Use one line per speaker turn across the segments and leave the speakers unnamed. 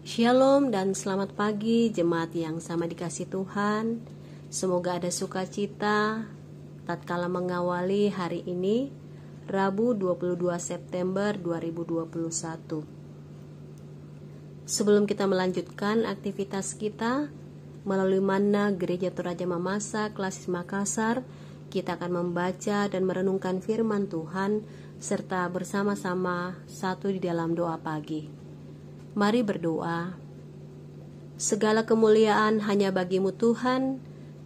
Shalom dan selamat pagi jemaat yang sama dikasih Tuhan. Semoga ada sukacita tatkala mengawali hari ini, Rabu 22 September 2021. Sebelum kita melanjutkan aktivitas kita melalui Manna Gereja Toraja Mamasa Klasis Makassar, kita akan membaca dan merenungkan firman Tuhan serta bersama-sama satu di dalam doa pagi. Mari berdoa. Segala kemuliaan hanya bagimu Tuhan,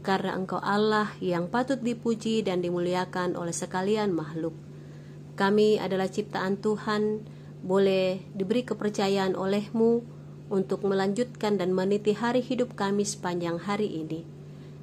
karena Engkau Allah yang patut dipuji dan dimuliakan oleh sekalian makhluk. Kami adalah ciptaan Tuhan, boleh diberi kepercayaan oleh-Mu untuk melanjutkan dan meniti hari hidup kami sepanjang hari ini.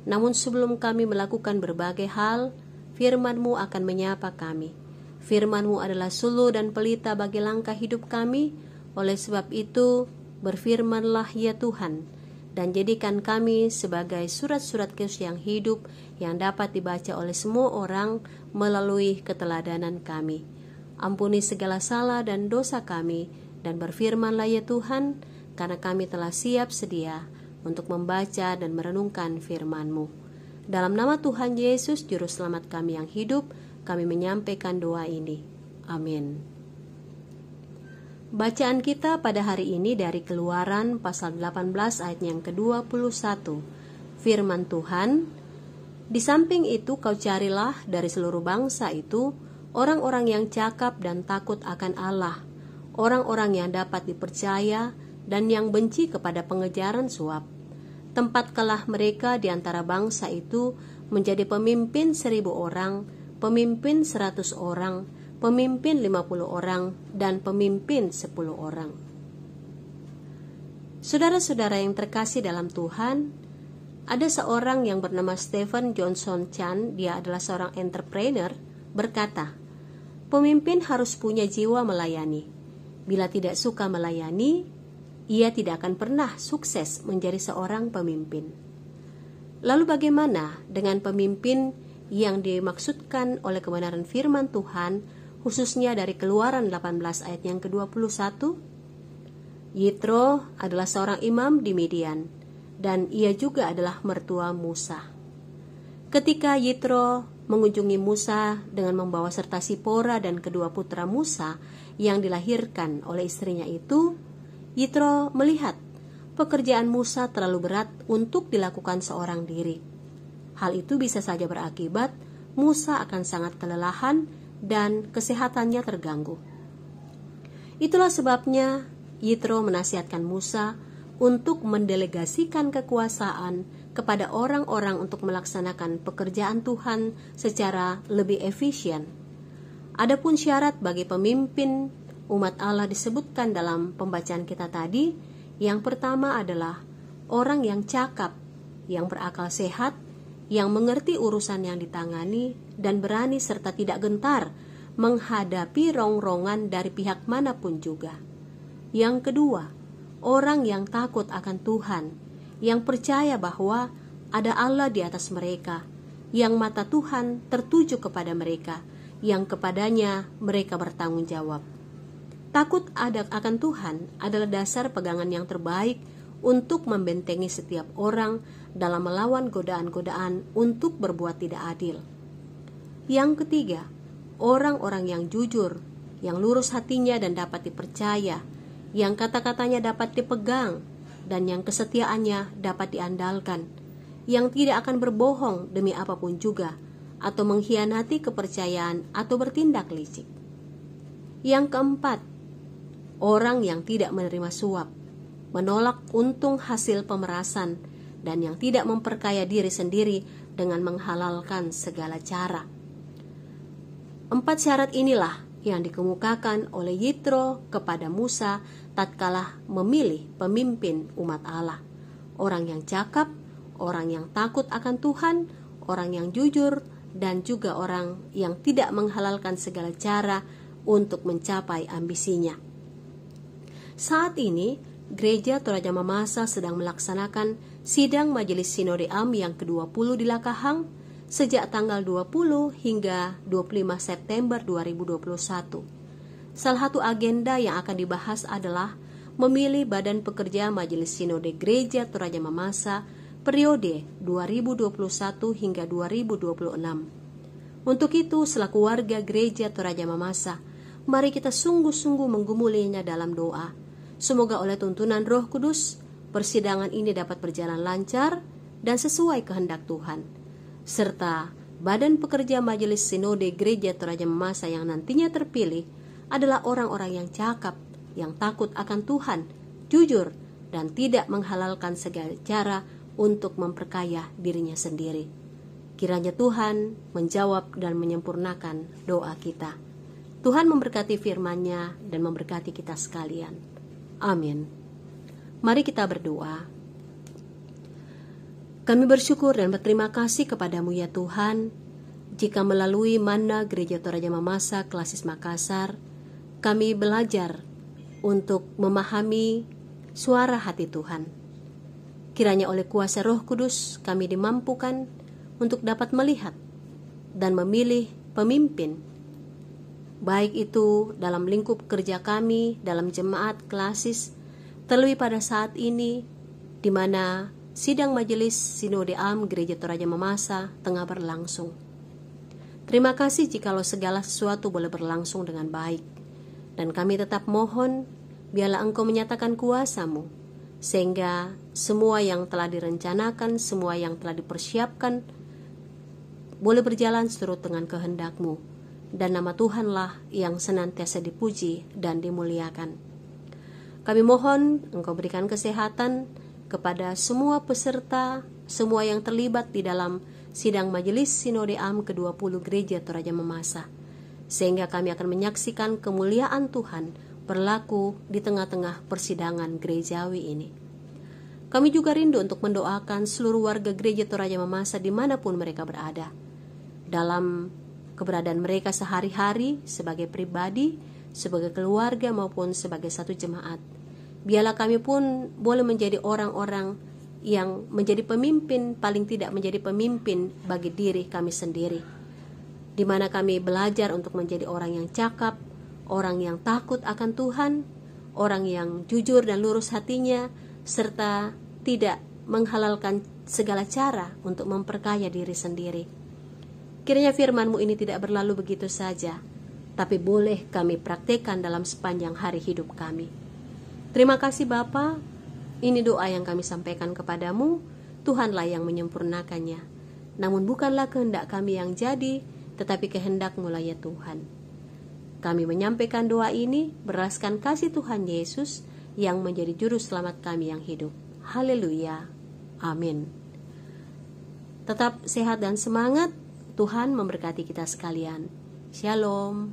Namun sebelum kami melakukan berbagai hal, firman-Mu akan menyapa kami. Firman-Mu adalah suluh dan pelita bagi langkah hidup kami. Oleh sebab itu, berfirmanlah ya Tuhan, dan jadikan kami sebagai surat-surat Kristus yang hidup, yang dapat dibaca oleh semua orang melalui keteladanan kami. Ampuni segala salah dan dosa kami, dan berfirmanlah ya Tuhan, karena kami telah siap sedia untuk membaca dan merenungkan firman-Mu. Dalam nama Tuhan Yesus, Juru Selamat kami yang hidup, kami menyampaikan doa ini. Amin. Bacaan kita pada hari ini dari Keluaran pasal 18 ayat yang ke-21. Firman Tuhan, di samping itu kau carilah dari seluruh bangsa itu orang-orang yang cakap dan takut akan Allah, orang-orang yang dapat dipercaya dan yang benci kepada pengejaran suap. Tempatkanlah mereka di antara bangsa itu menjadi pemimpin 1.000 orang, pemimpin 100 orang, pemimpin 50 orang, dan pemimpin 10 orang. Saudara-saudara yang terkasih dalam Tuhan, ada seorang yang bernama Stephen Johnson Chan, dia adalah seorang entrepreneur, berkata, pemimpin harus punya jiwa melayani. Bila tidak suka melayani, ia tidak akan pernah sukses menjadi seorang pemimpin. Lalu bagaimana dengan pemimpin yang dimaksudkan oleh kebenaran firman Tuhan, khususnya dari Keluaran 18 ayat yang ke-21? Yitro adalah seorang imam di Midian, dan ia juga adalah mertua Musa. Ketika Yitro mengunjungi Musa dengan membawa serta Sipora dan kedua putra Musa yang dilahirkan oleh istrinya itu, Yitro melihat pekerjaan Musa terlalu berat untuk dilakukan seorang diri. Hal itu bisa saja berakibat Musa akan sangat kelelahan dan kesehatannya terganggu. Itulah sebabnya Yitro menasihatkan Musa untuk mendelegasikan kekuasaan kepada orang-orang untuk melaksanakan pekerjaan Tuhan secara lebih efisien. Adapun syarat bagi pemimpin umat Allah disebutkan dalam pembacaan kita tadi. Yang pertama adalah orang yang cakap, yang berakal sehat, yang mengerti urusan yang ditangani, dan berani serta tidak gentar menghadapi rongrongan dari pihak manapun juga. Yang kedua, orang yang takut akan Tuhan, yang percaya bahwa ada Allah di atas mereka, yang mata Tuhan tertuju kepada mereka, yang kepadanya mereka bertanggung jawab. Takut akan Tuhan adalah dasar pegangan yang terbaik untuk membentengi setiap orang dalam melawan godaan-godaan untuk berbuat tidak adil. Yang ketiga, orang-orang yang jujur, yang lurus hatinya dan dapat dipercaya, yang kata-katanya dapat dipegang, dan yang kesetiaannya dapat diandalkan, yang tidak akan berbohong demi apapun juga, atau mengkhianati kepercayaan atau bertindak licik. Yang keempat, orang yang tidak menerima suap, menolak untung hasil pemerasan, dan yang tidak memperkaya diri sendiri dengan menghalalkan segala cara. 4 syarat inilah yang dikemukakan oleh Yitro kepada Musa tatkala memilih pemimpin umat Allah. Orang yang cakap, orang yang takut akan Tuhan, orang yang jujur, dan juga orang yang tidak menghalalkan segala cara untuk mencapai ambisinya. Saat ini, Gereja Toraja Mamasa sedang melaksanakan sidang Majelis Sinode Am yang ke-20 di Lakahang sejak tanggal 20 hingga 25 September 2021. Salah satu agenda yang akan dibahas adalah memilih Badan Pekerja Majelis Sinode Gereja Toraja Mamasa periode 2021 hingga 2026. Untuk itu, selaku warga Gereja Toraja Mamasa, mari kita sungguh-sungguh menggumulinya dalam doa. Semoga oleh tuntunan Roh Kudus, persidangan ini dapat berjalan lancar dan sesuai kehendak Tuhan. Serta Badan Pekerja Majelis Sinode Gereja Toraja Mamasa yang nantinya terpilih adalah orang-orang yang cakap, yang takut akan Tuhan, jujur, dan tidak menghalalkan segala cara untuk memperkaya dirinya sendiri. Kiranya Tuhan menjawab dan menyempurnakan doa kita. Tuhan memberkati firman-Nya dan memberkati kita sekalian. Amin. Mari kita berdoa. Kami bersyukur dan berterima kasih kepadamu ya Tuhan, jika melalui Manna Gereja Toraja Mamasa Klasis Makassar, kami belajar untuk memahami suara hati Tuhan. Kiranya oleh kuasa Roh Kudus kami dimampukan untuk dapat melihat dan memilih pemimpin, baik itu dalam lingkup kerja kami, dalam jemaat klasis, terlebih pada saat ini di mana sidang majelis Sinode Am Gereja Toraja Mamasa tengah berlangsung. Terima kasih jikalau segala sesuatu boleh berlangsung dengan baik, dan kami tetap mohon biarlah Engkau menyatakan kuasa-Mu, sehingga semua yang telah direncanakan, semua yang telah dipersiapkan boleh berjalan seturut dengan kehendak-Mu, dan nama Tuhanlah yang senantiasa dipuji dan dimuliakan. Kami mohon Engkau berikan kesehatan kepada semua peserta, semua yang terlibat di dalam sidang majelis Sinode Am ke-20 Gereja Toraja Mamasa, sehingga kami akan menyaksikan kemuliaan Tuhan berlaku di tengah-tengah persidangan gerejawi ini. Kami juga rindu untuk mendoakan seluruh warga Gereja Toraja Mamasa dimanapun mereka berada, dalam keberadaan mereka sehari-hari sebagai pribadi, sebagai keluarga maupun sebagai satu jemaat. Biarlah kami pun boleh menjadi orang-orang yang menjadi pemimpin, paling tidak menjadi pemimpin bagi diri kami sendiri, di mana kami belajar untuk menjadi orang yang cakap, orang yang takut akan Tuhan, orang yang jujur dan lurus hatinya, serta tidak menghalalkan segala cara untuk memperkaya diri sendiri. Kiranya firman-Mu ini tidak berlalu begitu saja, tapi boleh kami praktekkan dalam sepanjang hari hidup kami. Terima kasih Bapa. Ini doa yang kami sampaikan kepadamu, Tuhanlah yang menyempurnakannya. Namun bukanlah kehendak kami yang jadi, tetapi kehendak-Mu lah ya Tuhan. Kami menyampaikan doa ini beraskan kasih Tuhan Yesus yang menjadi juru selamat kami yang hidup. Haleluya. Amin. Tetap sehat dan semangat. Tuhan memberkati kita sekalian. Shalom.